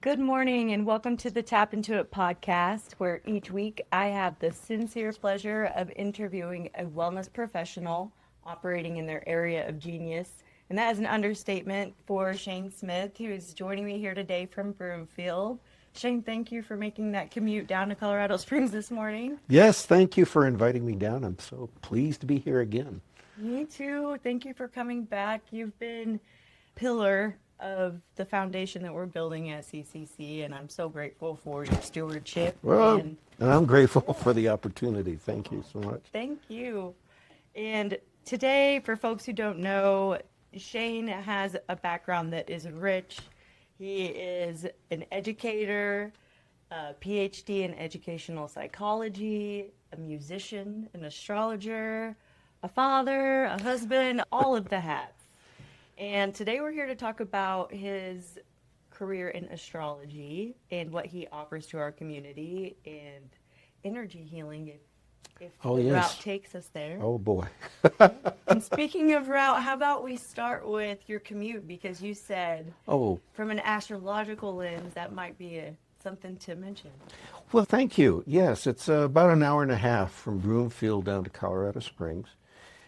Good morning and welcome to the Tap Intuit Podcast, where each week I have the sincere pleasure of interviewing a wellness professional operating in their area of genius. And that is an understatement for Shayn Smith, who is joining me here today from Broomfield. Shayn, thank you for making that commute down to Colorado Springs this morning. Yes, thank you for inviting me down. I'm so pleased to be here again. Me too. Thank you for coming back. You've been pillar of the foundation that we're building at CCC, and I'm so grateful for your stewardship. Well, And and I'm grateful for the opportunity. Thank you so much. thank you. And today, for folks who don't know, Shayn has a background that is rich. He is an educator, a PhD in educational psychology, a musician, an astrologer, a father, a husband, all of the hats. And today we're here to talk about his career in astrology and what he offers to our community and energy healing if Oh, the yes. route takes us there. Oh, boy. And speaking of route, how about we start with your commute, because you said Oh, from an astrological lens that might be something to mention. well, thank you. Yes, it's about an hour and a half from Broomfield down to Colorado Springs.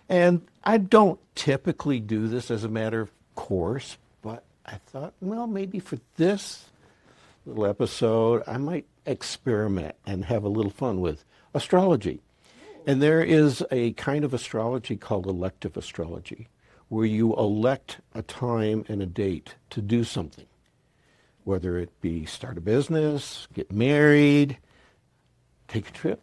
And I don't typically do this as a matter of course, but I thought, well, maybe for this little episode, I might experiment and have a little fun with astrology. And there is a kind of astrology called elective astrology, where you elect a time and a date to do something, whether it be start a business, get married, take a trip.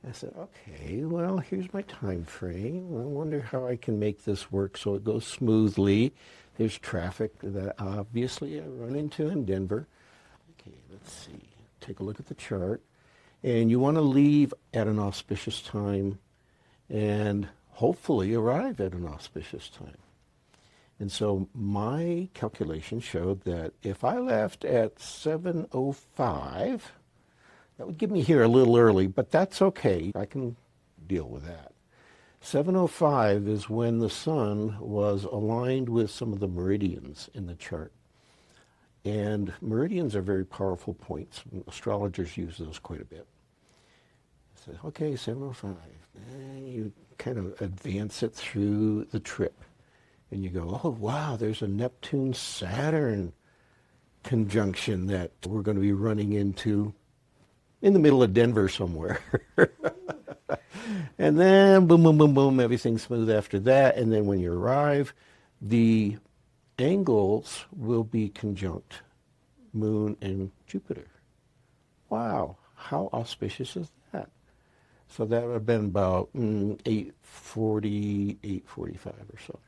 I said, okay, well, here's my time frame. I wonder how I can make this work so it goes smoothly. There's traffic that obviously I run into in Denver. Okay, let's see. Take a look at the chart. And you want to leave at an auspicious time and hopefully arrive at an auspicious time. And so my calculation showed that if I left at 7:05, that would get me here a little early, but that's okay. I can deal with that. 7:05 is when the sun was aligned with some of the meridians in the chart. And meridians are very powerful points. Astrologers use those quite a bit. I said, okay, 7:05. And you kind of advance it through the trip. And you go, oh, wow, there's a Neptune-Saturn conjunction that we're going to be running into in the middle of Denver somewhere. And then boom, boom, boom, boom, everything's smooth after that. And then when you arrive, the angles will be conjunct Moon and Jupiter. Wow, how auspicious is that? So that would have been about 8:40, 8:45 or so.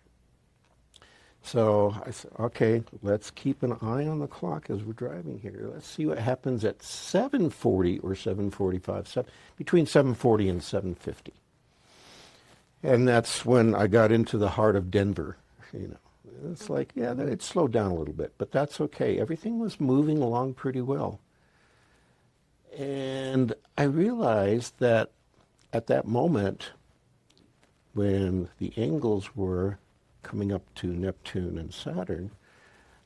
So I said, okay, let's keep an eye on the clock as we're driving here. Let's see what happens at 7:40 or 7:45, between 7:40 and 7:50. And that's when I got into the heart of Denver, you know. It's like, yeah, it slowed down a little bit, but that's okay. Everything was moving along pretty well. And I realized that at that moment, when the angles were coming up to Neptune and Saturn,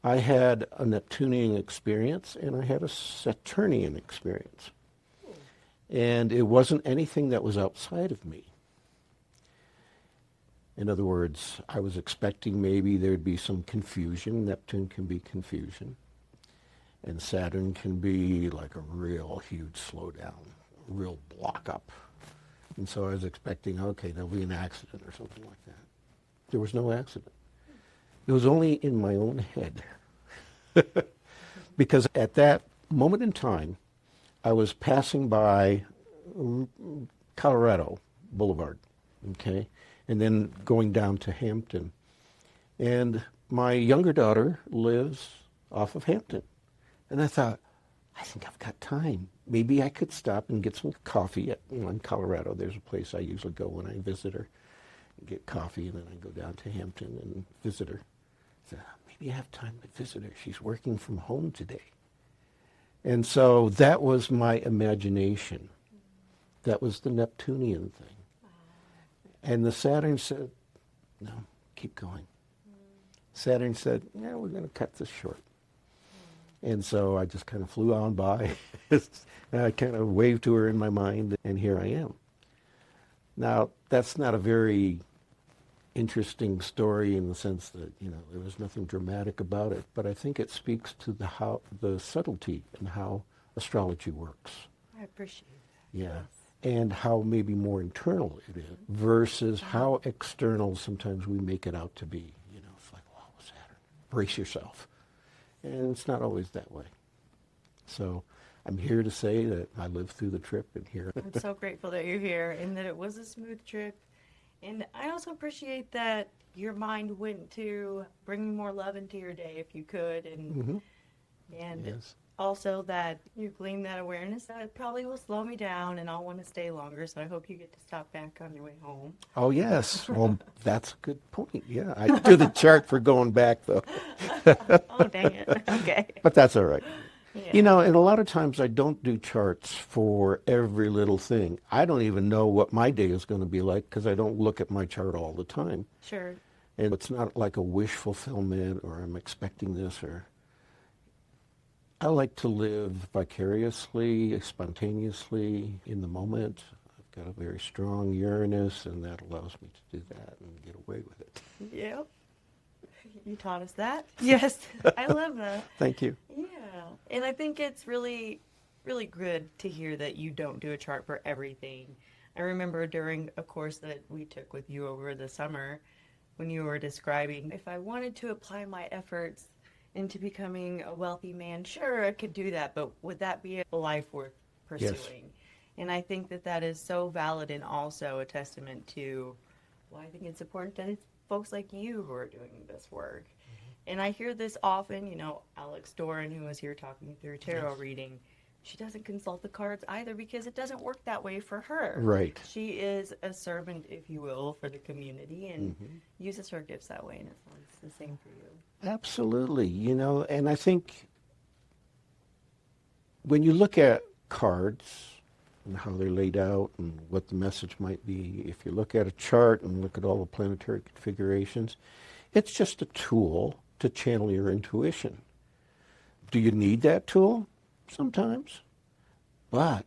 I had a Neptunian experience and I had a Saturnian experience. And it wasn't anything that was outside of me. In other words, I was expecting maybe there'd be some confusion. Neptune can be confusion. And Saturn can be like a real huge slowdown, a real block up. And so I was expecting, okay, there'll be an accident or something like that. There was no accident. It was only in my own head. Because at that moment in time, I was passing by Colorado Boulevard, okay, and then going down to Hampton. And my younger daughter lives off of Hampton. And I thought, I think I've got time. Maybe I could stop and get some coffee in Colorado. There's a place I usually go when I visit her. Get coffee, and then I go down to Hampton and visit her. So maybe I have time to visit her. She's working from home today. And so that was my imagination. That was the Neptunian thing. And the Saturn said, no, keep going. Saturn said, yeah, we're going to cut this short. And so I just kind of flew on by. And I kind of waved to her in my mind, and here I am. Now, that's not a very interesting story in the sense that, there was nothing dramatic about it, but I think it speaks to the subtlety and how astrology works. I appreciate that. Yeah. Yes. And how maybe more internal it is versus how external sometimes we make it out to be. It's like, wow, Saturn, brace yourself. And it's not always that way. So I'm here to say that I lived through the trip and here. I'm so grateful that you're here and that it was a smooth trip. And I also appreciate that your mind went to bringing more love into your day if you could. And Yes. also that you gleaned that awareness that it probably will slow me down and I'll want to stay longer. So I hope you get to stop back on your way home. Oh, yes. Well, that's a good point. Yeah. I do the chart for going back, though. Oh, dang it. Okay. But that's all right. Yeah. And a lot of times I don't do charts for every little thing. I don't even know what my day is going to be like because I don't look at my chart all the time. Sure. And it's not like a wish fulfillment or I'm expecting this I like to live vicariously, spontaneously in the moment. I've got a very strong Uranus and that allows me to do that and get away with it. Yep. You taught us that. Yes. I love that. Thank you. Yeah. And I think it's really, really good to hear that you don't do a chart for everything. I remember during a course that we took with you over the summer when you were describing if I wanted to apply my efforts into becoming a wealthy man, sure, I could do that, but would that be a life worth pursuing? Yes. And I think that that is so valid and also a testament to why I think it's important that it's folks like you who are doing this work. And I hear this often, Alex Doran, who was here talking through tarot reading, she doesn't consult the cards either because it doesn't work that way for her. Right. She is a servant, if you will, for the community and uses her gifts that way, and it's the same for you. Absolutely. And I think when you look at cards and how they're laid out and what the message might be, if you look at a chart and look at all the planetary configurations, it's just a tool to channel your intuition. Do you need that tool? Sometimes. But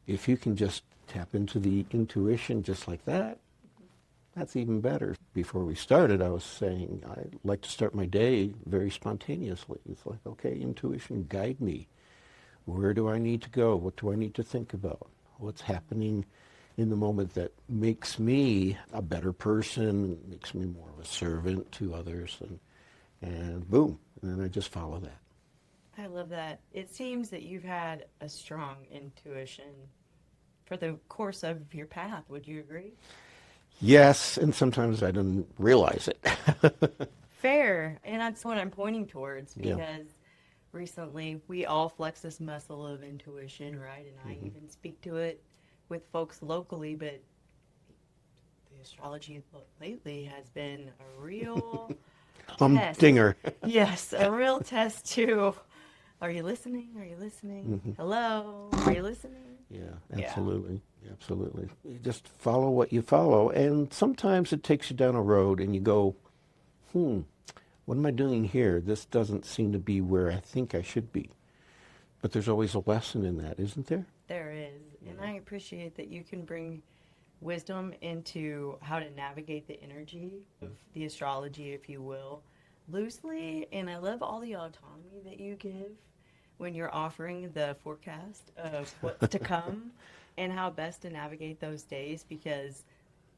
if you can just tap into the intuition just like that, that's even better. Before we started, I was saying I like to start my day very spontaneously. It's like, okay, intuition, guide me. Where do I need to go? What do I need to think about? What's happening in the moment that makes me a better person, makes me more of a servant to others, and boom, and then I just follow that. I love that. It seems that you've had a strong intuition for the course of your path. Would you agree? Yes, and sometimes I didn't realize it. Fair. And that's what I'm pointing towards because Yeah. recently we all flex this muscle of intuition, right? And I even speak to it with folks locally, but the astrology lately has been a real test. Humdinger. Yes, a real test to, are you listening? Are you listening? Hello? Are you listening? Yeah, Yeah. absolutely. Absolutely. You just follow what you follow. And sometimes it takes you down a road and you go, what am I doing here? This doesn't seem to be where I think I should be. But there's always a lesson in that, isn't there? There is. And I appreciate that you can bring wisdom into how to navigate the energy of the astrology, if you will, loosely. And I love all the autonomy that you give when you're offering the forecast of what's to come and how best to navigate those days because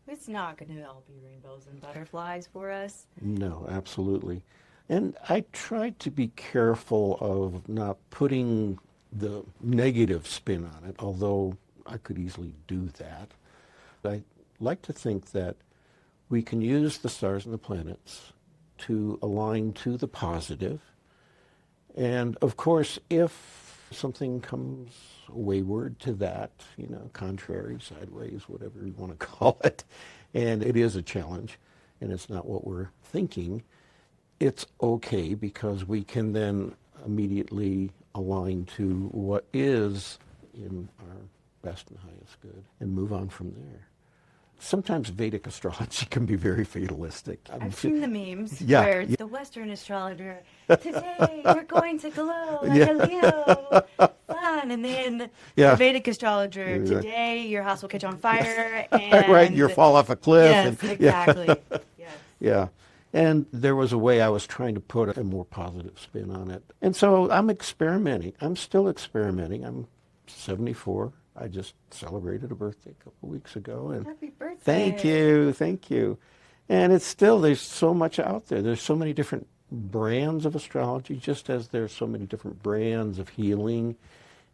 it's not going to all be rainbows and butterflies for us. No, absolutely. And I try to be careful of not putting the negative spin on it, although I could easily do that. I like to think that we can use the stars and the planets to align to the positive. And of course, if something comes wayward to that, contrary, sideways, whatever you want to call it, and it is a challenge, and it's not what we're thinking, it's okay because we can then immediately align to what is in our best and highest good and move on from there. sometimes Vedic astrology can be very fatalistic. I've seen the memes Yeah, where it's yeah. the Western astrologer, today you're going to glow like Yeah. a Leo, fun. And then the Yeah. Vedic astrologer, Yeah. today your house will catch on fire Right, you and fall off a cliff. yes, And, exactly. Yes. yeah. And there was a way I was trying to put a more positive spin on it. And so I'm experimenting. I'm still experimenting. I'm 74. I just celebrated a birthday a couple weeks ago. And Happy birthday. thank you. Thank you. And it's still, there's so much out there. There's so many different brands of astrology, just as there's so many different brands of healing.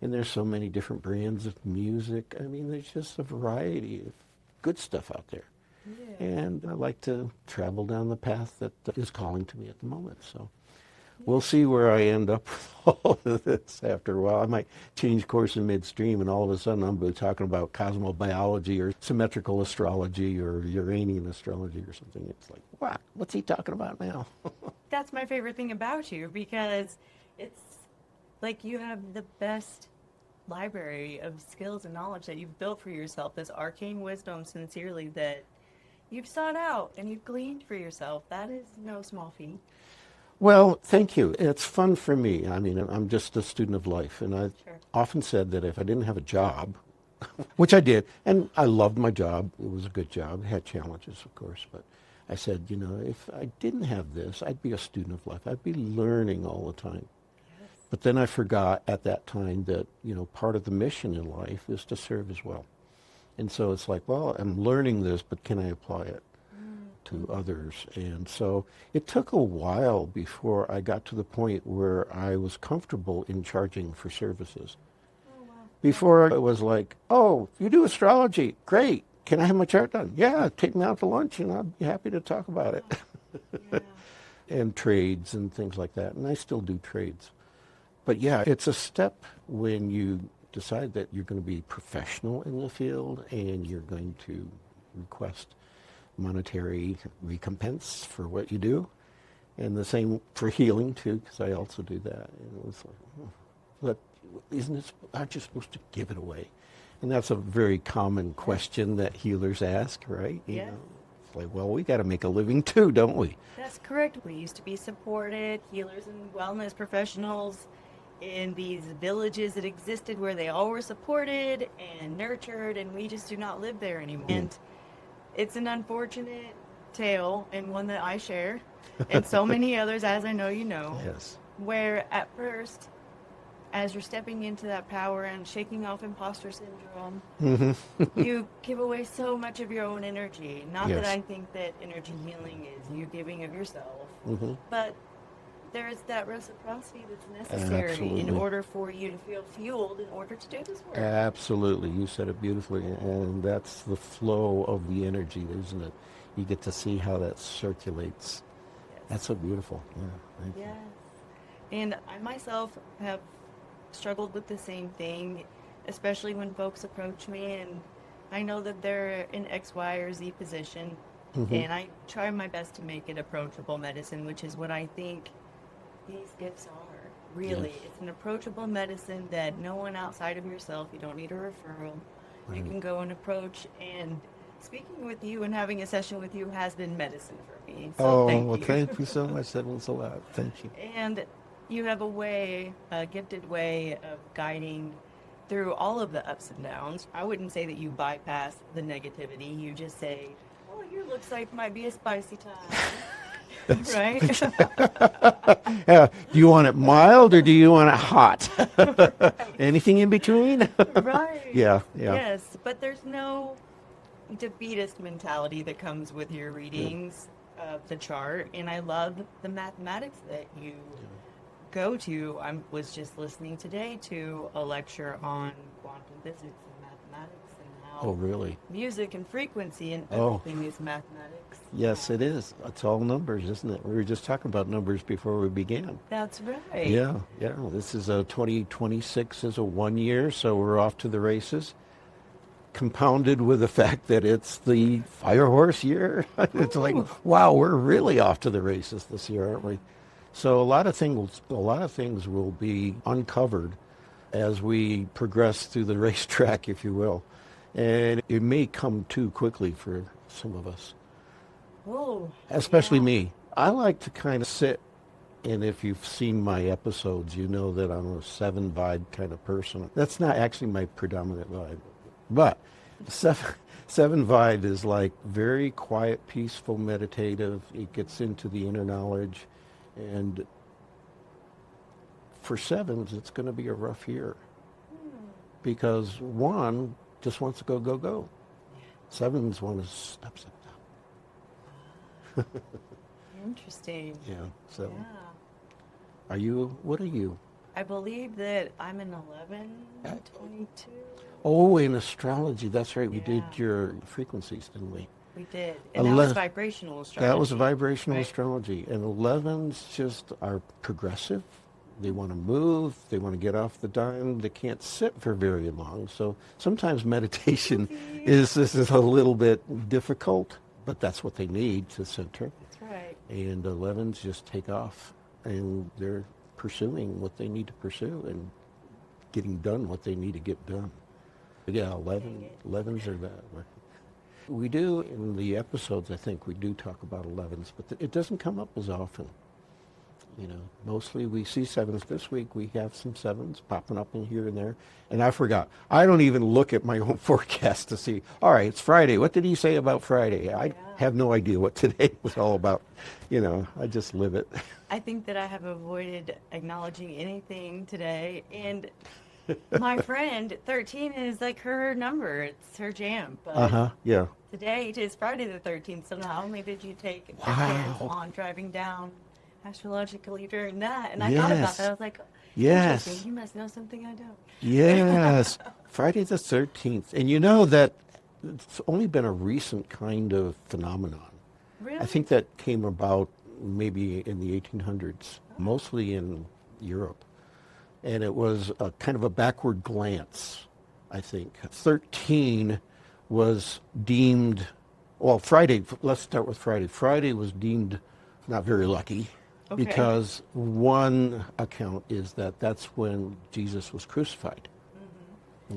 And there's so many different brands of music. I mean, there's just a variety of good stuff out there. Yeah. And I like to travel down the path that is calling to me at the moment. So we'll see where I end up with all of this after a while. I might change course in midstream, and all of a sudden I'm going to be talking about cosmobiology or symmetrical astrology or Uranian astrology or something. It's like, what? What's he talking about now? That's my favorite thing about you, because it's like you have the best library of skills and knowledge that you've built for yourself, this arcane wisdom, sincerely, that you've sought out and you've gleaned for yourself. That is no small feat. Well, thank you. It's fun for me. I mean, I'm just a student of life, and I've Sure. often said that if I didn't have a job, which I did, and I loved my job, it was a good job, it had challenges, of course, but I said, you know, if I didn't have this, I'd be a student of life. I'd be learning all the time. Yes. But then I forgot at that time that, you know, part of the mission in life is to serve as well. And so it's like, well, I'm learning this, but can I apply it to others? And so it took a while before I got to the point where I was comfortable in charging for services. Oh, wow. Before it was like, oh, you do astrology, great. Can I have my chart done? Yeah, take me out to lunch and I'll be happy to talk about it. Yeah. And trades and things like that. And I still do trades. But yeah, it's a step when you decide that you're going to be professional in the field and you're going to request monetary recompense for what you do. And the same for healing too, because I also do that. And it was like, but aren't you supposed to give it away? And that's a very common question that healers ask, right? You Yes. know, it's like, well, we got to make a living too, don't we? That's correct. We used to be supported, healers and wellness professionals, in these villages that existed where they all were supported and nurtured, and we just do not live there anymore. And it's an unfortunate tale, and one that I share, and so many others, as I know you know, Yes. where at first, as you're stepping into that power and shaking off imposter syndrome, you give away so much of your own energy. Not that Yes. I think that energy healing is you giving of yourself, Mm-hmm. but there is that reciprocity that's necessary in Absolutely. order for you to feel fueled in order to do this work. Absolutely. You said it beautifully. And that's the flow of the energy, isn't it? You get to see how that circulates. Yes. That's so beautiful. Yeah. Thank you. Yes. And I myself have struggled with the same thing, especially when folks approach me and I know that they're in X, Y, or Z position. And I try my best to make it approachable medicine, which is what I think these gifts are. Really, Yes. it's an approachable medicine that no one outside of yourself, you don't need a referral. You can go and approach, and speaking with you and having a session with you has been medicine for me. So thank you. Thank you so much. That means a lot. Thank you. And you have a gifted way of guiding through all of the ups and downs. I wouldn't say that you bypass the negativity. You just say, oh, your looks like might be a spicy time. Right? Yeah. Do you want it mild or do you want it hot? Anything in between? Right. Yeah. Yes, but there's no defeatist mentality that comes with your readings of the chart, and I love the mathematics that you go to. I was just listening today to a lecture on quantum physics and mathematics and how Oh, really? music and frequency and Oh. everything is mathematics. Yes, it is. It's all numbers, isn't it? We were just talking about numbers before we began. That's right. Yeah. This is a 2026 is a 1 year, so we're off to the races. Compounded with the fact that it's the fire horse year. It's like, wow, we're really off to the races this year, aren't we? So a lot of things will be uncovered as we progress through the racetrack, if you will. And it may come too quickly for some of us, Oh, especially yeah. me. I like to kind of sit, and if you've seen my episodes, you know that I'm a 7 vibe kind of person. That's not actually my predominant vibe, but seven, 7 vibe is like very quiet, peaceful, meditative. It gets into the inner knowledge, and for 7s, it's going to be a rough year because 1 just wants to go, go, go. 7s want to stop, stop, stop. Interesting. Yeah. So, Yeah. what are you? I believe that I'm an 1122. Oh, in astrology, that's right. We did Yeah, your frequencies, didn't we? we did. And that was 11, vibrational that was astrology, vibrational right? astrology. And 11s just are progressive. They want to move. They want to get off the dime. They can't sit for very long. So sometimes meditation Oopsie. is a little bit difficult, but that's what they need to center. That's right. And 11s just take off, and they're pursuing what they need to pursue and getting done what they need to get done. Yeah, Dang it. 11s are that. We do, in the episodes, I think, we do talk about 11s, but it doesn't come up as often. You know, mostly we see 7s. This week we have some 7s popping up in here and there. And I forgot. I don't even look at my own forecast to see, all right, it's Friday. What did he say about Friday? I Yeah. have no idea what today was all about. You know, I just live it. I think that I have avoided acknowledging anything today. And my friend, 13 is like her number. It's her jam. But Uh-huh, yeah. today it is Friday the 13th. So not only did you take a chance Wow. on driving down astrologically during that, and I thought about Yes. that. I was like, Yes. interesting. You must know something I don't. Yes. Friday the 13th. And you know that it's only been a recent kind of phenomenon. Really? I think that came about maybe in the 1800s, mostly in Europe. And it was a kind of a backward glance, I think. 13 was deemed, well, Friday, let's start with Friday. Friday was deemed not very lucky Okay. because one account is that that's when Jesus was crucified,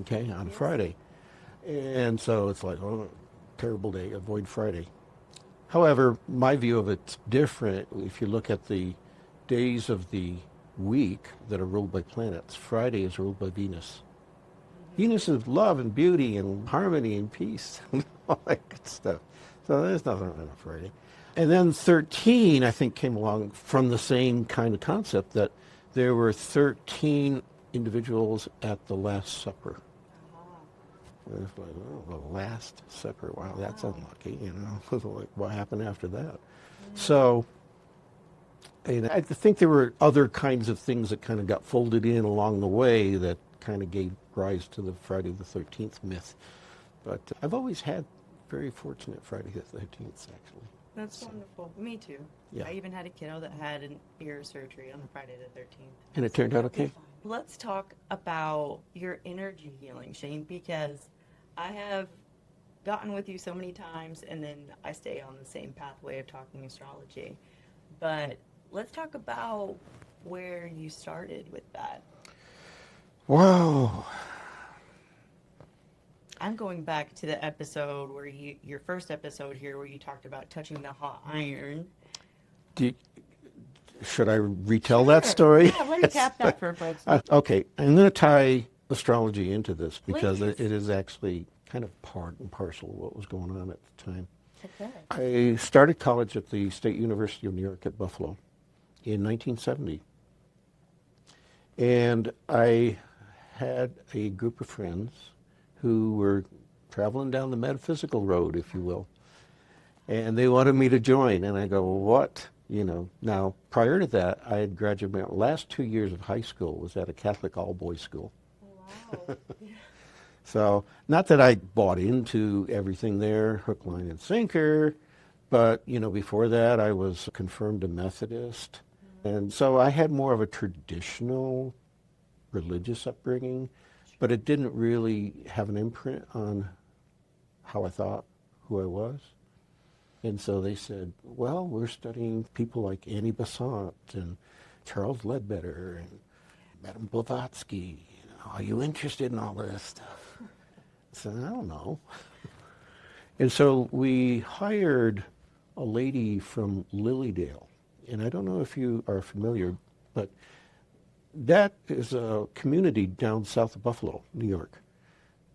okay, on Yes. Friday. And so it's like, oh, terrible day, avoid Friday. However, my view of it's different. If you look at the days of the week that are ruled by planets, Friday is ruled by Venus. Venus is love and beauty and harmony and peace and all that good stuff. So there's nothing wrong with Friday. And then 13, I think, came along from the same kind of concept that there were 13 individuals at the Last Supper. And it's like, oh, the Last Supper. Wow, that's unlucky, you know. Like, what happened after that? So, and I think there were other kinds of things that kind of got folded in along the way that kind of gave rise to the Friday the 13th myth. But I've always had very fortunate Friday the 13th, actually. That's wonderful. Me too. Yeah. I even had a kiddo that had an ear surgery on Friday the 13th. And it turned out okay? Let's talk about your energy healing, Shane, because I have gotten with you so many times and then I stay on the same pathway of talking astrology. But let's talk about where you started with that. Wow. I'm going back to the episode where your first episode here, where you talked about touching the hot iron. Should I retell that story? Yeah, recap that for folks. Okay, I'm going to tie astrology into this because Please. it is actually kind of part and parcel of what was going on at the time. Okay. I started college at the State University of New York at Buffalo in 1970. And I had a group of friends who were traveling down the metaphysical road, if you will. And they wanted me to join. And I go, well, what? You know, now, prior to that, I had graduated. My last 2 years of high school was at a Catholic all-boys school. Wow. So, not that I bought into everything there, hook, line, and sinker, but, you know, before that, I was confirmed a Methodist. And so I had more of a traditional religious upbringing, but it didn't really have an imprint on how I thought, who I was. And so they said, well, we're studying people like Annie Besant and Charles Ledbetter and Madame Blavatsky. You know, are you interested in all this stuff? said, I don't know. And so we hired a lady from Lilydale. And I don't know if you are familiar, but that is a community down south of Buffalo, New York,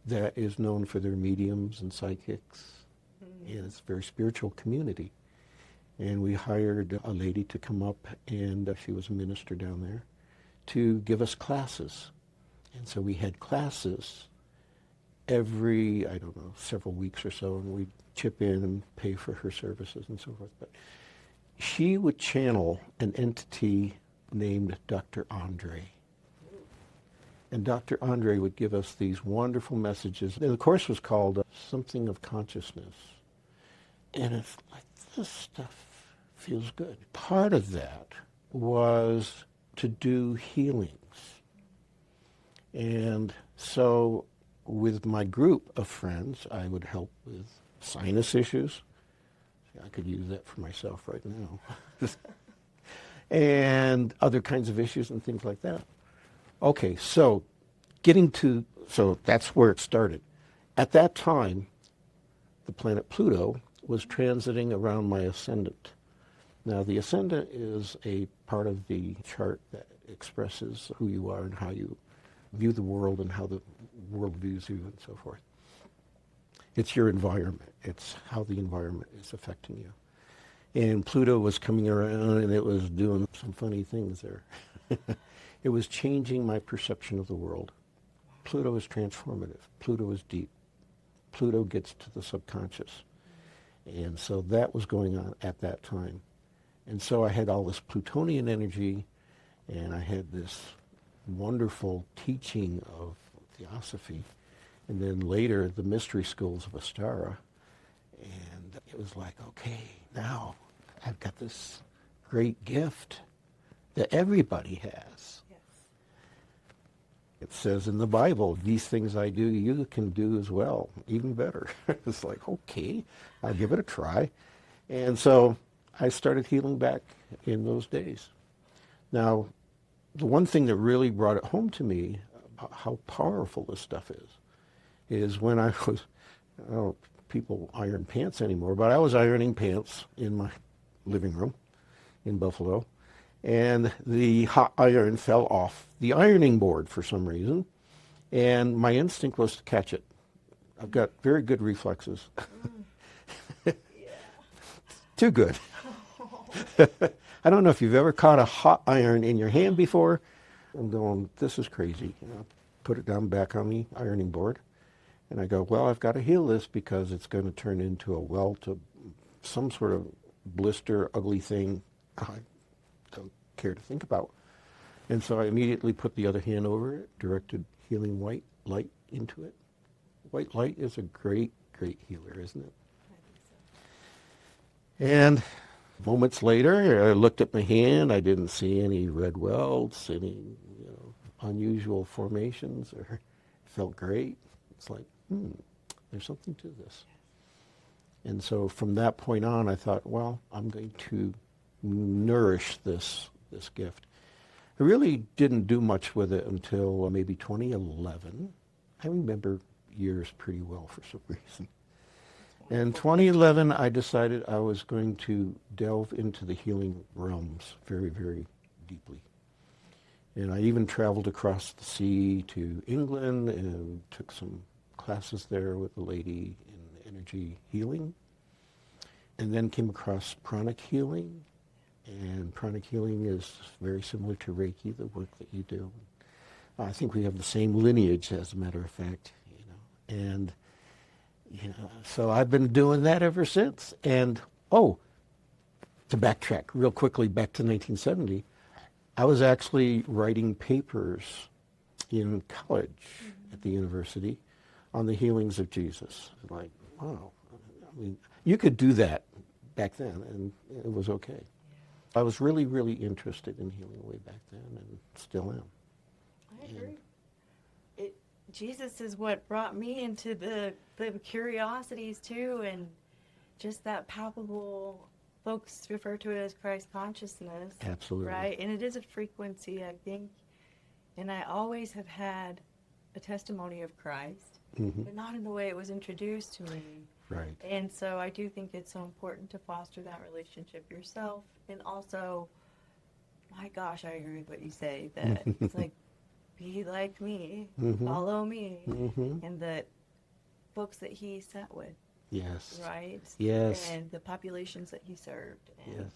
that is known for their mediums and psychics. And it's a very spiritual community. And we hired a lady to come up, and she was a minister down there, to give us classes. And so we had classes every, I don't know, several weeks or so, and we'd chip in and pay for her services and so forth. But she would channel an entity named Dr. Andre. And Dr. Andre would give us these wonderful messages. And the course was called Something of Consciousness. And it's like, this stuff feels good. Part of that was to do healings. And so with my group of friends, I would help with sinus issues. I could use that for myself right now. And other kinds of issues and things like that. Okay, so that's where it started. At that time, the planet Pluto was transiting around my ascendant. Now, the ascendant is a part of the chart that expresses who you are and how you view the world and how the world views you and so forth. It's your environment. It's how the environment is affecting you. And Pluto was coming around and it was doing some funny things there. It was changing my perception of the world. Pluto is transformative. Pluto is deep. Pluto gets to the subconscious. And so that was going on at that time. And so I had all this Plutonian energy, and I had this wonderful teaching of theosophy, and then later the mystery schools of Astara. And it was like, okay, now I've got this great gift that everybody has. Yes. It says in the Bible, these things I do, you can do as well, even better. It's like, okay, I'll give it a try. And so I started healing back in those days. Now, the one thing that really brought it home to me about how powerful this stuff is when I was, I don't know if people iron pants anymore, but I was ironing pants in my living room in Buffalo, and the hot iron fell off the ironing board for some reason, and my instinct was to catch it. I've got very good reflexes. Too good. I don't know if you've ever caught a hot iron in your hand before. I'm going, this is crazy. Put it down back on the ironing board. And I go, well, I've got to heal this because it's going to turn into a welt of some sort of blister, ugly thing I don't care to think about. And so I immediately put the other hand over it, directed healing white light into it. White light is a great, great healer, isn't it? And moments later, I looked at my hand. I didn't see any red welts, any unusual formations, or it felt great. It's like, there's something to this. And so from that point on, I thought, well, I'm going to nourish this gift. I really didn't do much with it until maybe 2011. I remember years pretty well for some reason. In 2011, I decided I was going to delve into the healing realms very, very deeply. And I even traveled across the sea to England and took some classes there with a lady in energy healing. And then came across pranic healing. And pranic healing is very similar to Reiki, the work that you do. I think we have the same lineage, as a matter of fact. And so I've been doing that ever since. And, to backtrack real quickly back to 1970, I was actually writing papers in college at the university on the healings of Jesus. Like, wow. I mean, you could do that back then, and it was okay. I was really, really interested in healing way back then, and still am. I agree. Jesus is what brought me into the curiosities too, and just that palpable, folks refer to it as Christ consciousness. Absolutely. Right? And it is a frequency, I think. And I always have had a testimony of Christ, Mm-hmm. but not in the way it was introduced to me. Right. And so I do think it's so important to foster that relationship yourself. And also, my gosh, I agree with what you say, that it's like, be like me, Mm-hmm. follow me, Mm-hmm. and the folks that he sat with, Yes. right? Yes. And the populations that he served. And Yes.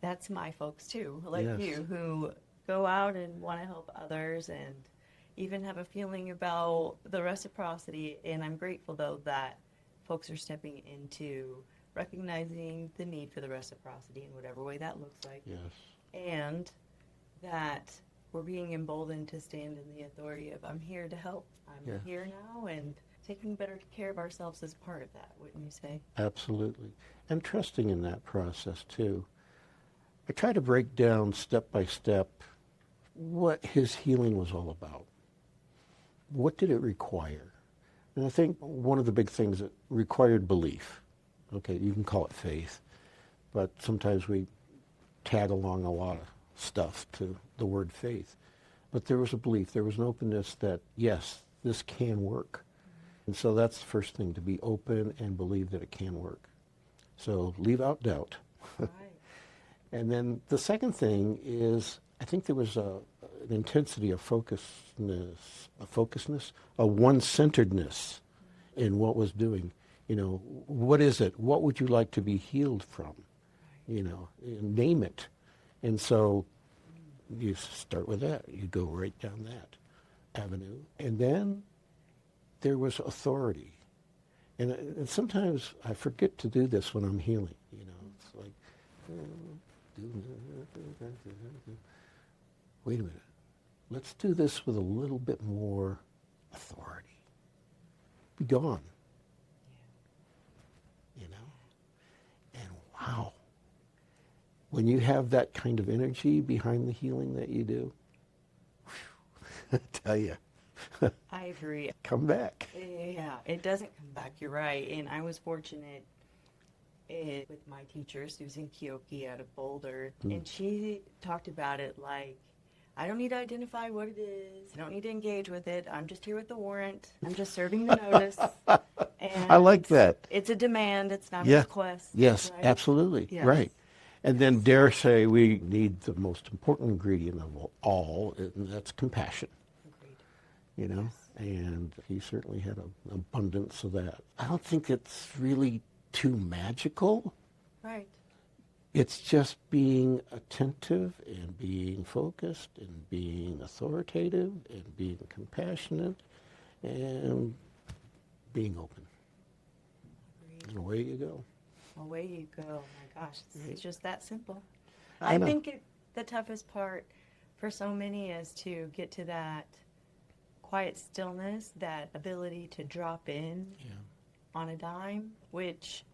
that's my folks too, like Yes. you, who go out and want to help others and even have a feeling about the reciprocity. And I'm grateful, though, that folks are stepping into recognizing the need for the reciprocity in whatever way that looks like. Yes. And that we're being emboldened to stand in the authority of, I'm here to help. I'm Yeah. here now, and taking better care of ourselves is part of that, wouldn't you say? Absolutely. And trusting in that process too. I try to break down step by step what his healing was all about. What did it require? And I think one of the big things that required belief. Okay, you can call it faith, but sometimes we tag along a lot of stuff to the word faith. But there was a belief, there was an openness that, yes, this can work. And so that's the first thing, to be open and believe that it can work. So leave out doubt. Right. And then the second thing is, I think there was an intensity of focusedness, a one-centeredness in what was doing. You know, what is it? What would you like to be healed from? You know, name it. And so you start with that. You go right down that avenue. And then there was authority. And sometimes I forget to do this when I'm healing. You know, it's like, wait a minute. Let's do this with a little bit more authority. Be gone. You know? And wow. When you have that kind of energy behind the healing that you do, whew, I tell you, I agree. come back. Yeah, it doesn't come back. You're right. And I was fortunate with my teacher, Susan Kioki out of Boulder, and she talked about it like, I don't need to identify what it is. I don't need to engage with it. I'm just here with the warrant. I'm just serving the notice. And I like that. it's a demand. It's not a Yeah. request. Yes, right? absolutely. Yes. Right. And then dare say we need the most important ingredient of all, and that's compassion. Agreed. You know, and he certainly had an abundance of that. I don't think it's really too magical. Right. It's just being attentive and being focused and being authoritative and being compassionate and being open. Agreed. And away you go. Away you go. My gosh, it's just that simple. I know. think the toughest part for so many is to get to that quiet stillness, that ability to drop in Yeah. on a dime, which,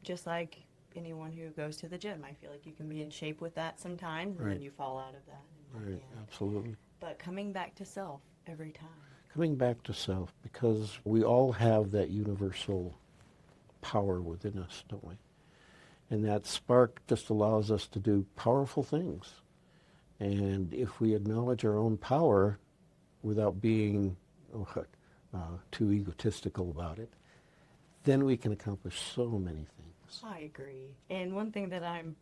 just like anyone who goes to the gym, I feel like you can be in shape with that sometimes, and Right. then you fall out of that. Right, absolutely. But coming back to self every time. Coming back to self, because we all have that universal power within us, don't we? And that spark just allows us to do powerful things. And if we acknowledge our own power without being too egotistical about it, then we can accomplish so many things. I agree. And one thing that I'm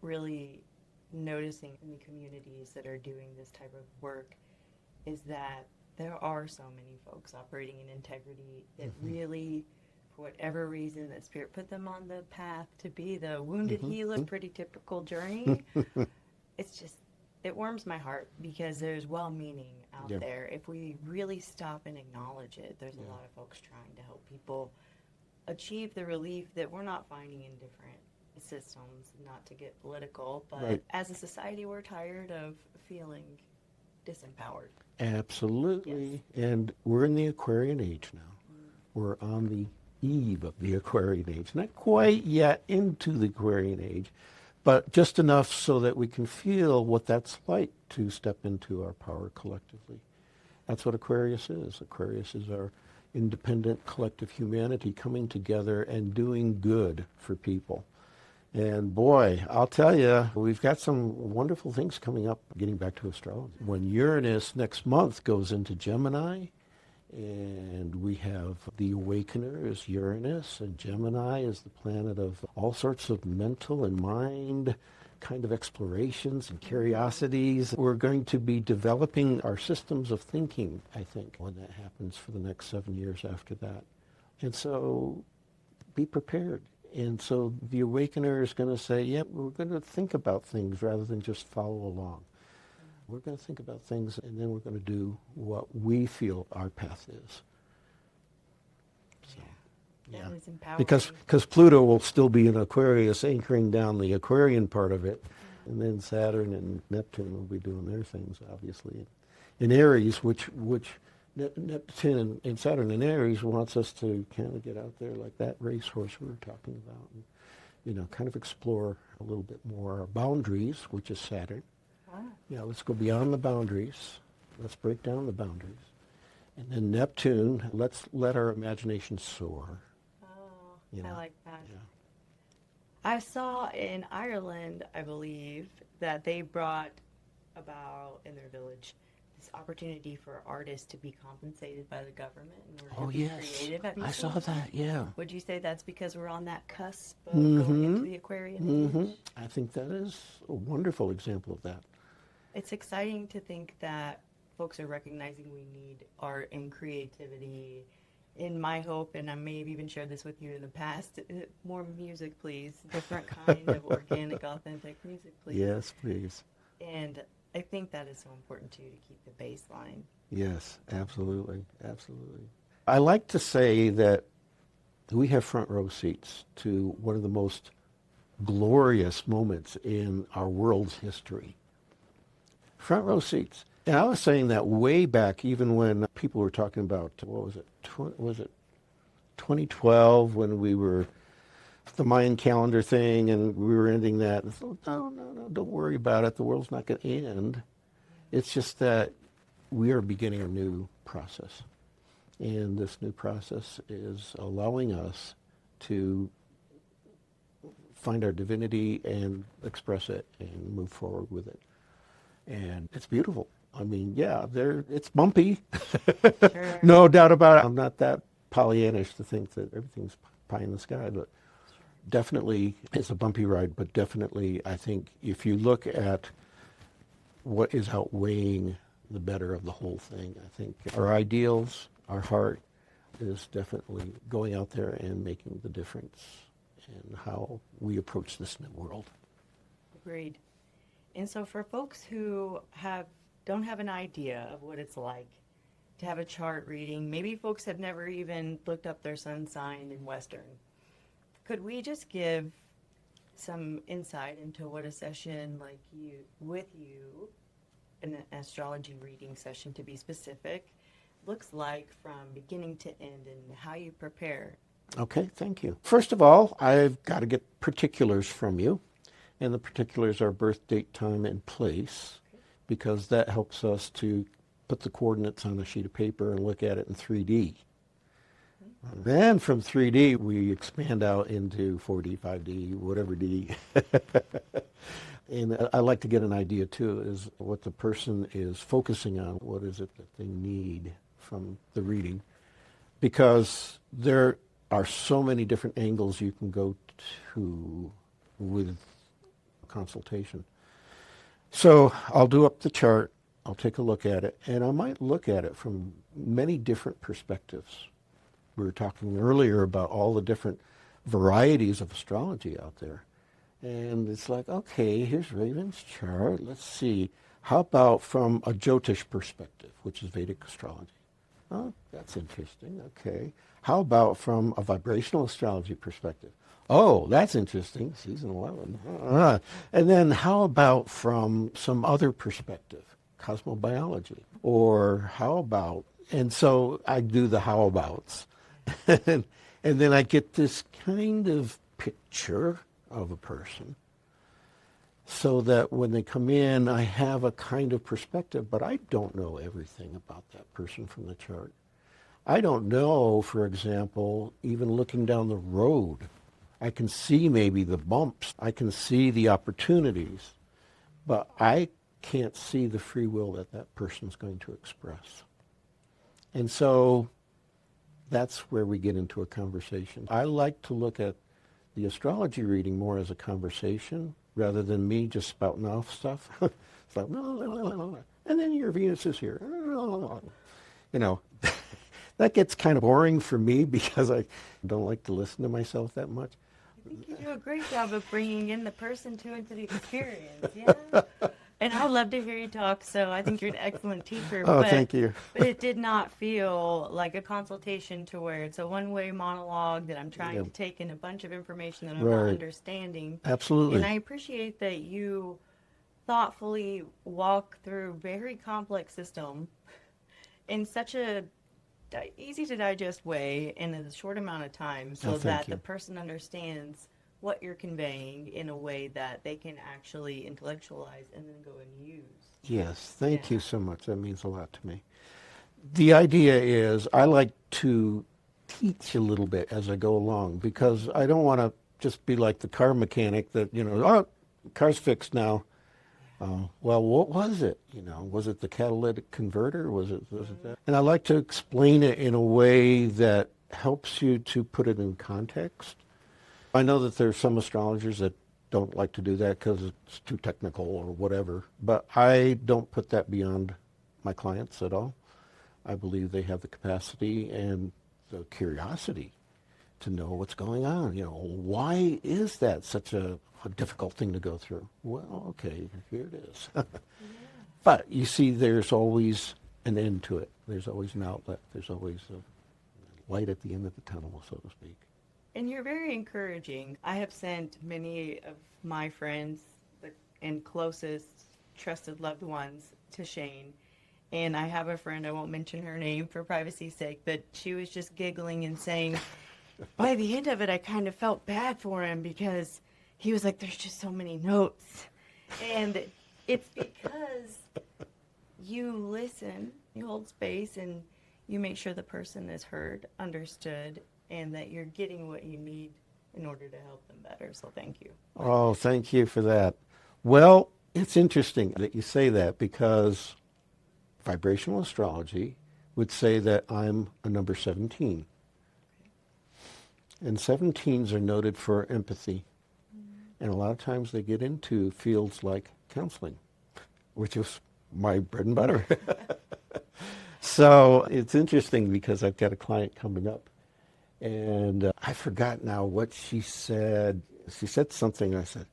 really noticing in the communities that are doing this type of work is that there are so many folks operating in integrity that really, for whatever reason, that Spirit put them on the path to be the wounded healer, pretty typical journey. It's just, it warms my heart because there's well-meaning out Yeah. there. If we really stop and acknowledge it, there's a lot of folks trying to help people achieve the relief that we're not finding in different systems, not to get political, but Right. as a society, we're tired of feeling disempowered. Absolutely. And we're in the Aquarian age now. We're on the eve of the Aquarian age. Not quite yet into the Aquarian age, but just enough so that we can feel what that's like to step into our power collectively. That's what Aquarius is. Aquarius is our independent collective humanity coming together and doing good for people. And boy, I'll tell you, we've got some wonderful things coming up, getting back to astrology. When Uranus next month goes into Gemini, and we have the Awakener is Uranus, and Gemini is the planet of all sorts of mental and mind kind of explorations and curiosities. We're going to be developing our systems of thinking, I think, when that happens for the next 7 years after that. And so be prepared. And so the Awakener is going to say, yep, we're going to think about things rather than just follow along. We're going to think about things, and then we're going to do what we feel our path is. So, That is empowering. Because Pluto will still be in Aquarius, anchoring down the Aquarian part of it, and then Saturn and Neptune will be doing their things, obviously. In Aries, which Neptune and Saturn in Aries wants us to kind of get out there like that racehorse we were talking about, and, kind of explore a little bit more our boundaries, which is Saturn. Yeah, let's go beyond the boundaries. Let's break down the boundaries. And then Neptune, let's let our imagination soar. Oh, I like that. Yeah. I saw in Ireland, I believe, that they brought about, in their village, this opportunity for artists to be compensated by the government in order to be creative. I saw that, yeah. Would you say that's because we're on that cusp of going into the Aquarian age? I think that is a wonderful example of that. It's exciting to think that folks are recognizing we need art and creativity. In my hope, and I may have even shared this with you in the past, more music, please. Different kind of organic, authentic music, please. Yes, please. And I think that is so important, too, to keep the baseline. Yes, absolutely, absolutely. I like to say that we have front row seats to one of the most glorious moments in our world's history. Front row seats. And I was saying that way back, even when people were talking about, what was it, 2012, when we were, the Mayan calendar thing, and we were ending that. And so, no, don't worry about it. The world's not going to end. It's just that we are beginning a new process. And this new process is allowing us to find our divinity and express it and move forward with it. And it's beautiful. I mean, yeah, it's bumpy. Sure. No doubt about it. I'm not that Pollyannish to think that everything's pie in the sky, but definitely it's a bumpy ride. But definitely, I think if you look at what is outweighing the better of the whole thing, I think our ideals, our heart is definitely going out there and making the difference in how we approach this new world. Agreed. And so for folks who don't have an idea of what it's like to have a chart reading, maybe folks have never even looked up their sun sign in Western, could we just give some insight into what a session like an astrology reading session to be specific, looks like from beginning to end and how you prepare? Okay, thank you. First of all, I've got to get particulars from you. And the particulars are birth date, time, and place, because that helps us to put the coordinates on a sheet of paper and look at it in 3D. And then from 3D, we expand out into 4D, 5D, whatever D. And I like to get an idea, too, is what the person is focusing on. What is it that they need from the reading? Because there are so many different angles you can go to with consultation. So I'll do up the chart, I'll take a look at it, and I might look at it from many different perspectives. We were talking earlier about all the different varieties of astrology out there. And it's like, okay, here's Ravyn's chart. Let's see. How about from a Jyotish perspective, which is Vedic astrology? Oh, that's interesting. Okay. How about from a vibrational astrology perspective? Oh, that's interesting. Season 11. And then how about from some other perspective, cosmobiology? Or how about, and so I do the how abouts. And then I get this kind of picture of a person so that when they come in, I have a kind of perspective, but I don't know everything about that person from the chart. I don't know, for example, even looking down the road, I can see maybe the bumps. I can see the opportunities, but I can't see the free will that that person's going to express. And so that's where we get into a conversation. I like to look at the astrology reading more as a conversation rather than me just spouting off stuff. It's like, and then your Venus is here. You know, that gets kind of boring for me because I don't like to listen to myself that much. I think you do a great job of bringing in the person too into the experience. Yeah. And I would love to hear you talk, so I think you're an excellent teacher. Oh, thank you. But it did not feel like a consultation to where it's a one-way monologue that I'm trying to take in a bunch of information that I'm not understanding. Absolutely. And I appreciate that you thoughtfully walk through very complex system in such a easy to digest way in a short amount of time so that the person understands what you're conveying in a way that they can actually intellectualize and then go and use. Yes, thank you so much. That means a lot to me. The idea is I like to teach a little bit as I go along because I don't want to just be like the car mechanic that, oh, car's fixed now. Well, what was it? Was it the catalytic converter? Was it that? And I like to explain it in a way that helps you to put it in context. I know that there's some astrologers that don't like to do that because it's too technical or whatever, but I don't put that beyond my clients at all. I believe they have the capacity and the curiosity to know what's going on. Why is that such a difficult thing to go through? Well, okay, here it is. But you see, there's always an end to it. There's always an outlet. There's always a light at the end of the tunnel, so to speak. And you're very encouraging. I have sent many of my friends and closest trusted loved ones to Shayn. And I have a friend, I won't mention her name for privacy's sake, but she was just giggling and saying, by the end of it, I kind of felt bad for him because he was like, there's just so many notes. And it's because you listen, you hold space, and you make sure the person is heard, understood, and that you're getting what you need in order to help them better. So thank you. Oh, thank you for that. Well, it's interesting that you say that because vibrational astrology would say that I'm a number 17. And 17s are noted for empathy. And a lot of times they get into fields like counseling, which is my bread and butter. So it's interesting because I've got a client coming up. And I forgot now what she said. She said something, and I said,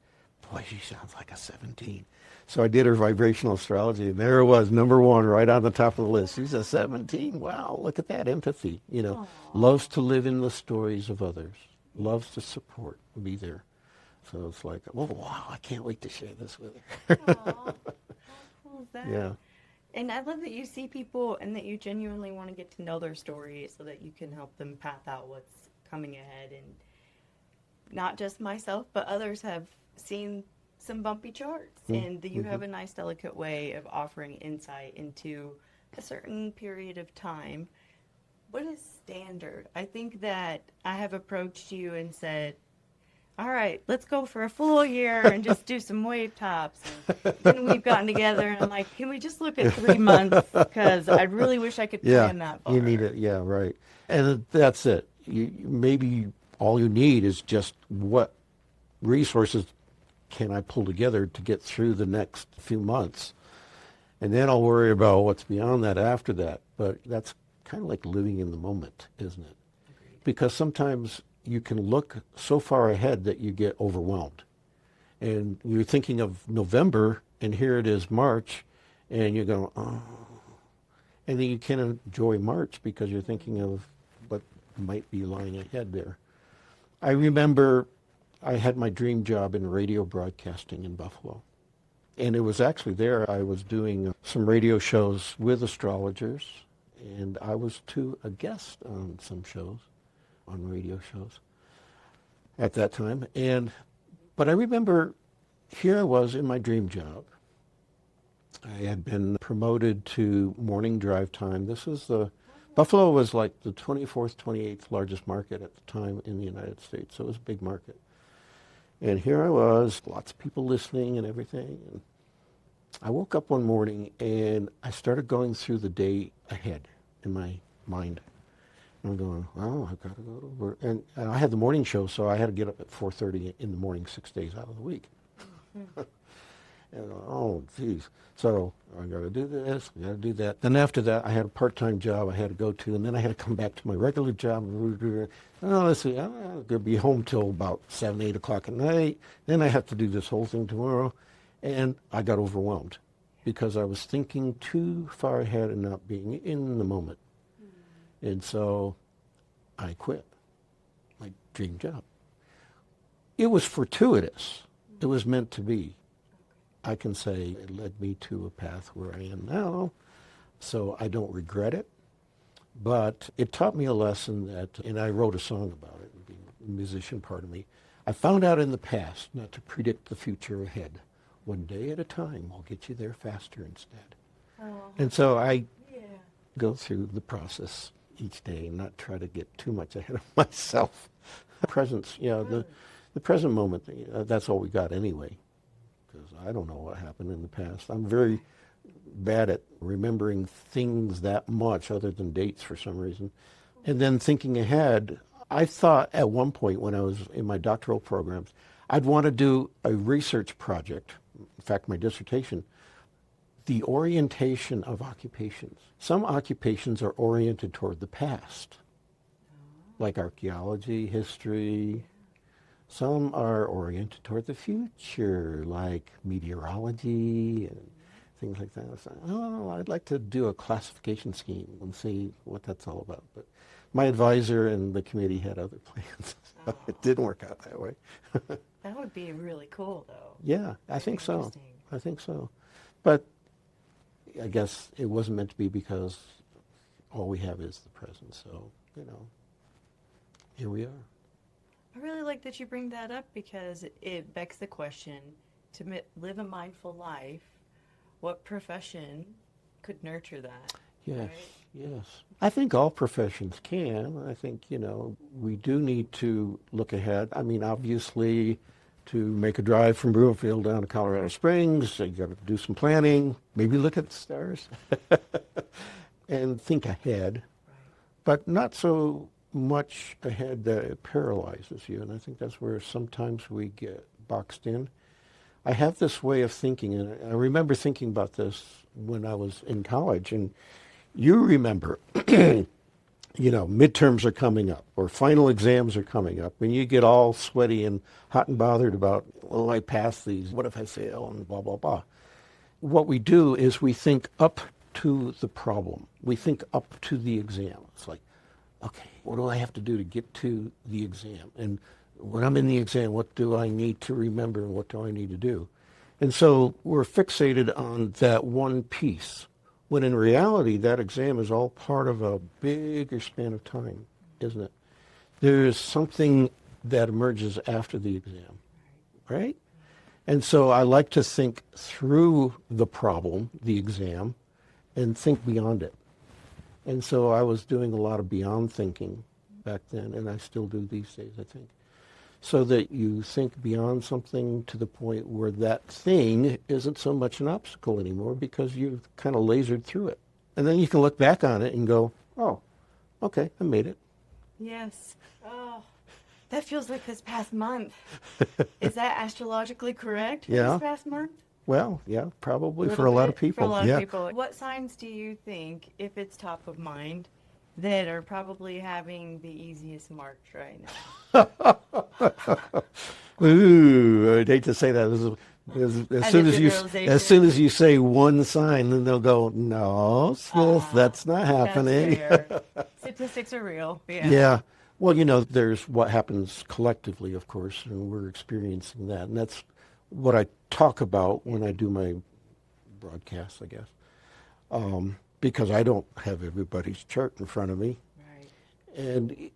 boy, she sounds like a 17. So I did her vibrational astrology, and there it was, number one, right on the top of the list. She's a 17. Wow, look at that empathy. Loves to live in the stories of others, loves to support, be there. So it's like, oh, wow, I can't wait to share this with her. Aww, how cool is that? Yeah. And I love that you see people and that you genuinely want to get to know their story so that you can help them path out what's coming ahead. And not just myself, but others have seen some bumpy charts. And you have a nice, delicate way of offering insight into a certain period of time. What is standard? I think that I have approached you and said, all right, let's go for a full year and just do some wave tops. And then we've gotten together, and I'm like, can we just look at 3 months? Because I really wish I could plan that far. You need it. Yeah, right. And that's it. Maybe all you need is just what resources can I pull together to get through the next few months. And then I'll worry about what's beyond that after that. But that's kind of like living in the moment, isn't it? Agreed. Because sometimes you can look so far ahead that you get overwhelmed. And you're thinking of November, and here it is March, and you're going, oh. And then you can't enjoy March because you're thinking of what might be lying ahead there. I remember I had my dream job in radio broadcasting in Buffalo. And it was actually there I was doing some radio shows with astrologers, and I was too a guest on some shows, on radio shows at that time. But I remember here I was in my dream job. I had been promoted to morning drive time. This was the Buffalo was like the 24th, 28th largest market at the time in the United States, so it was a big market. And here I was, lots of people listening and everything. And I woke up one morning and I started going through the day ahead in my mind. And I'm going, oh, I've got to go to work. And I had the morning show, so I had to get up at 4:30 in the morning 6 days out of the week. And oh, geez. So I got to do this, I got to do that. Then after that, I had a part-time job I had to go to, and then I had to come back to my regular job. Oh, let's see, I'm going to be home till about 7, 8 o'clock at night. Then I have to do this whole thing tomorrow. And I got overwhelmed because I was thinking too far ahead and not being in the moment. And so I quit my dream job. It was fortuitous. It was meant to be. I can say it led me to a path where I am now, so I don't regret it. But it taught me a lesson that, and I wrote a song about it, being a musician part of me. I found out in the past not to predict the future ahead. One day at a time will get you there faster instead. And so I go through the process each day and not try to get too much ahead of myself. Presence, the present moment, that's all we got anyway. Because I don't know what happened in the past. I'm very bad at remembering things that much other than dates for some reason. And then thinking ahead, I thought at one point when I was in my doctoral programs, I'd want to do a research project, in fact, my dissertation, the orientation of occupations. Some occupations are oriented toward the past, like archaeology, history. Some are oriented toward the future, like meteorology and things like that. So, oh, I'd like to do a classification scheme and see what that's all about. But my advisor and the committee had other plans, so it didn't work out that way. That would be really cool, though. Yeah, I think so. I think so. But I guess it wasn't meant to be because all we have is the present. So, here we are. I really like that you bring that up because it begs the question, to live a mindful life, what profession could nurture that? Yes, right? yes. I think all professions can. I think, we do need to look ahead. I mean, obviously, to make a drive from Broomfield down to Colorado Springs, you got to do some planning, maybe look at the stars, and think ahead, Right. but not so much ahead that it paralyzes you. And I think that's where sometimes we get boxed in. I have this way of thinking, and I remember thinking about this when I was in college, and you remember, midterms are coming up, or final exams are coming up, and you get all sweaty and hot and bothered about, well, I passed these, what if I fail, and blah, blah, blah. What we do is we think up to the problem. We think up to the exam. It's like, okay, what do I have to do to get to the exam? And when I'm in the exam, what do I need to remember and what do I need to do? And so we're fixated on that one piece, when in reality, that exam is all part of a bigger span of time, isn't it? There's something that emerges after the exam, right? And so I like to think through the problem, the exam, and think beyond it. And so I was doing a lot of beyond thinking back then, and I still do these days, I think. So that you think beyond something to the point where that thing isn't so much an obstacle anymore because you've kind of lasered through it. And then you can look back on it and go, oh, okay, I made it. Yes. Oh, that feels like this past month. Is that astrologically correct? Yeah. This past month? Well, yeah, probably for a Little lot of bit, people. For a lot yeah. of people. What signs do you think, if it's top of mind, that are probably having the easiest march right now? Ooh, I'd hate to say that. As soon as you say one sign, then they'll go, no, Smith, that's not happening. That's fair. Statistics are real. Yeah. Yeah. Well, there's what happens collectively, of course, and we're experiencing that. And that's what I talk about when I do my broadcasts, I guess, because I don't have everybody's chart in front of me. Right. And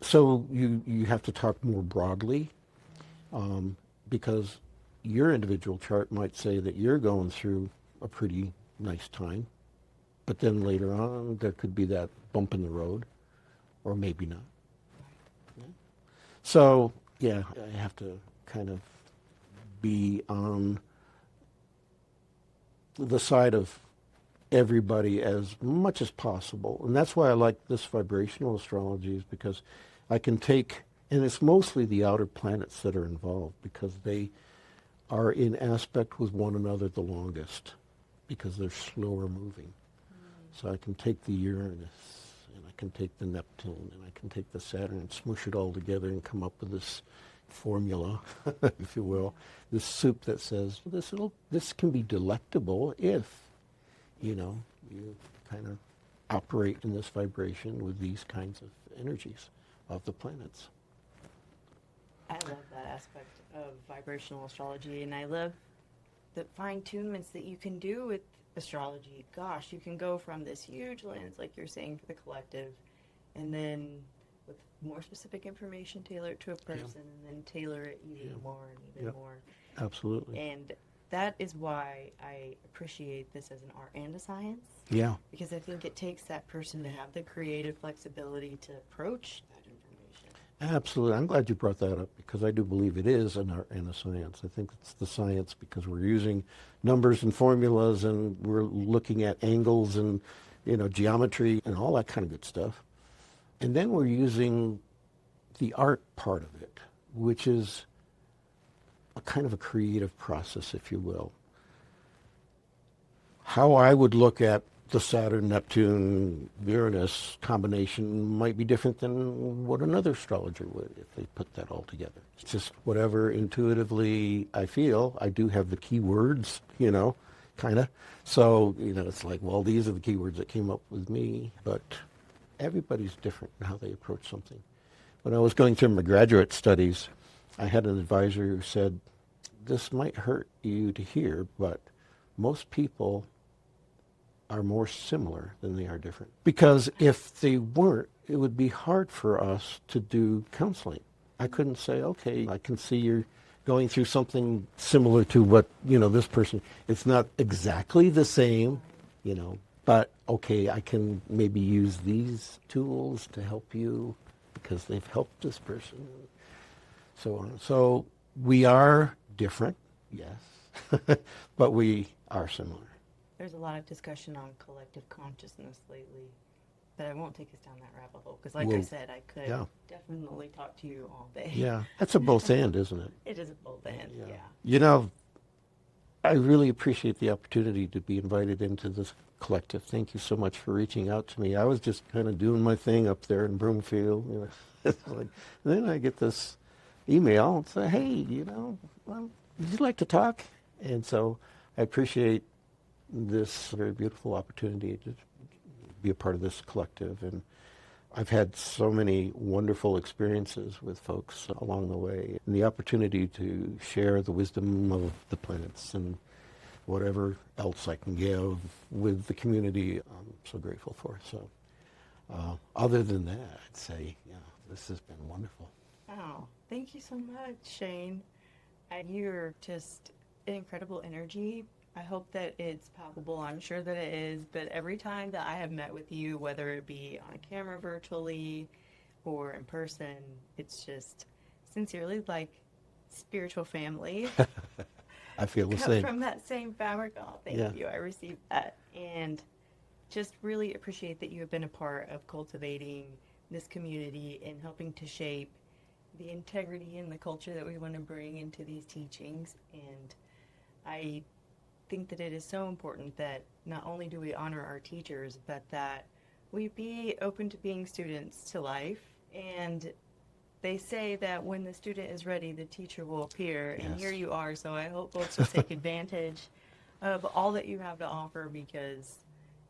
so you have to talk more broadly, because your individual chart might say that you're going through a pretty nice time, But then later on, there could be that bump in the road, or maybe not. Yeah. So, yeah, I have to kind of be on the side of everybody as much as possible. And that's why I like this vibrational astrology, is because I can take, and it's mostly the outer planets that are involved, because they are in aspect with one another the longest, because they're slower moving. So I can take the Uranus, and I can take the Neptune, and I can take the Saturn and smush it all together and come up with this formula, if you will, this soup that says this can be delectable if, you kind of operate in this vibration with these kinds of energies of the planets. I love that aspect of vibrational astrology, and I love the fine-tunements that you can do with astrology. Gosh, you can go from this huge lens, like you're saying, for the collective, and then with more specific information, tailor it to a person, and then tailor it even more and even more. Absolutely. And that is why I appreciate this as an art and a science. Yeah. Because I think it takes that person to have the creative flexibility to approach that information. Absolutely. I'm glad you brought that up, because I do believe it is an art and a science. I think it's the science because we're using numbers and formulas, and we're looking at angles and, geometry and all that kind of good stuff. And then we're using the art part of it, which is a kind of a creative process, if you will. How I would look at the Saturn-Neptune-Uranus combination might be different than what another astrologer would if they put that all together. It's just whatever intuitively I feel. I do have the keywords, kind of. So, it's like, well, these are the keywords that came up with me, but everybody's different in how they approach something. When I was going through my graduate studies, I had an advisor who said, this might hurt you to hear, but most people are more similar than they are different. Because if they weren't, it would be hard for us to do counseling. I couldn't say, okay, I can see you're going through something similar to what, this person, it's not exactly the same, but okay, I can maybe use these tools to help you because they've helped this person, so on. So we are different, yes, but we are similar. There's a lot of discussion on collective consciousness lately, but I won't take us down that rabbit hole because, like I said, I could definitely talk to you all day. Yeah, that's a both and, isn't it? It is a both and, yeah. I really appreciate the opportunity to be invited into this collective. Thank you so much for reaching out to me. I was just kind of doing my thing up there in Broomfield. It's like, then I get this email and say, hey, would you like to talk? And so I appreciate this very beautiful opportunity to be a part of this collective. And I've had so many wonderful experiences with folks along the way, and the opportunity to share the wisdom of the planets and whatever else I can give with the community, I'm so grateful for. So other than that, I'd say, this has been wonderful. Oh, thank you so much, Shayn. You're just an incredible energy. I hope that it's palpable. I'm sure that it is. But every time that I have met with you, whether it be on camera virtually or in person, it's just sincerely like spiritual family. I feel the same. From that same fabric. Oh, thank you. I received that. And just really appreciate that you have been a part of cultivating this community and helping to shape the integrity and the culture that we want to bring into these teachings. And I think that it is so important that not only do we honor our teachers, but that we be open to being students to life. And they say that when the student is ready, the teacher will appear. And here you are. So I hope folks will take advantage of all that you have to offer, because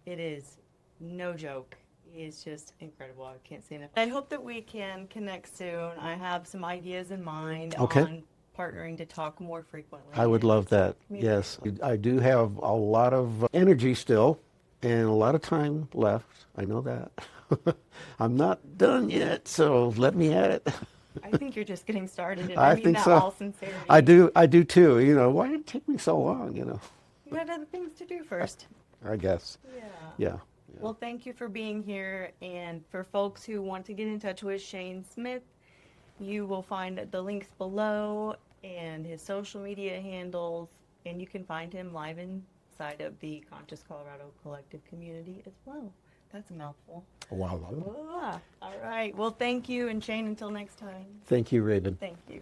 it is no joke. It's just incredible. I can't say enough. I hope that we can connect soon. I have some ideas in mind on partnering to talk more frequently. I would love that. Yes. I do have a lot of energy still and a lot of time left. I know that. I'm not done yet, so let me at it. I think you're just getting started, and I mean think that so. all sincerity. I do too. Why did it take me so long, You had other things to do first. I guess. Yeah. Yeah. Well, thank you for being here. And for folks who want to get in touch with Shayn Smith, you will find the links below and his social media handles, and you can find him live inside of the Conscious Colorado Collective community as well. That's a mouthful. Wow. Ah, all right. Well, thank you, and Shayn, until next time. Thank you, Ravyn. Thank you.